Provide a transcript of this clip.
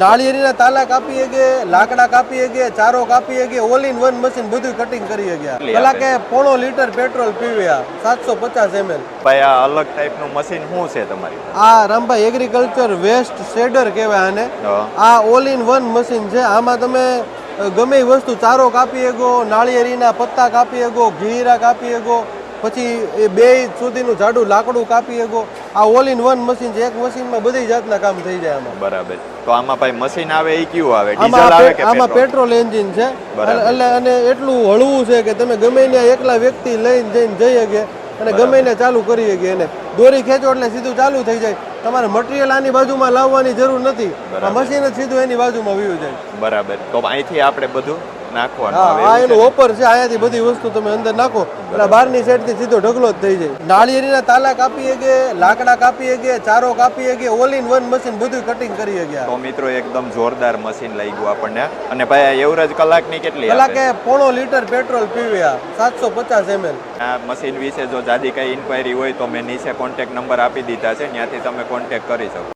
નાળિયેરીના તાલા કાપી શકે, લાકડા કાપી શકે, ચારો કાપી શકે, ઓલ ઇન વન મશીન બધું કટિંગ કરી શકે. કલાકે 0.5 લીટર પેટ્રોલ પીવે. 750 ml. ભાઈ આ અલગ ટાઈપનું મશીન શું છે તમારી? આ રામભાઈ એગ્રીકલ્ચર વેસ્ટ શેડર કહેવાય આને. આ ઓલ ઇન વન મશીન છે. આમાં તમે ગમે એ વસ્તુ ચારો કાપી શકો, નાળિયેરીના પત્તા કાપી શકો, ઘીરા કાપી શકો, પછી એ 2 સુધીનું જાડું લાકડું કાપી શકો. આ ઓલ ઇન વન મશીન છે. એક મશીનમાં બધી જાતના કામ થઈ જાય આમાં. બરાબર. તો આમાં ભાઈ મશીન આવે એ કયું આવે? ડીઝલ આવે કે આમાં પેટ્રોલ એન્જિન છે. એટલે અને એટલું હળવું છે કે તમે ગમે ત્યાં એકલા વ્યક્તિ લઈને જઈને જઈ શકે અને ગમે એને ચાલુ કરી શકે. એને દોરી ખેંચો એટલે સીધું ચાલુ થઈ જાય. તમારે મટીરિયલ આની બાજુમાં લાવવાની જરૂર નથી. આ મશીન જ સીધું એની બાજુમાં વયું જાય. બરાબર. તો અહીંથી આપણે બધું નાખવાનું આવે. આ એનું ઓપર છે. અહીંયાથી બધી વસ્તુ તમે અંદર નાખો એટલે બહારની સાઈડથી સીધો ઢગલો જ થઈ જાય. નાળિયેરીના તાલા કાપી શકે, લાકડા કાપી શકે, ચારો કાપી શકે, ઓલ ઇન વન મશીન બધું કટિંગ કરી શકે. તો મિત્રો એકદમ જોરદાર મશીન લઈ ગયું આપણને. અને ભાઈ એવરેજ કલાકની કેટલી? કલાકે 0.5 લીટર પેટ્રોલ પીવે. 750 ml. આ મશીન વિશે જો જાદી કઈ ઇન્ક્વાયરી હોય તો મેં નીચે કોન્ટેક્ટ નંબર આપી દીધા છે, ત્યાંથી તમે કોન્ટેક્ટ કરી શકો.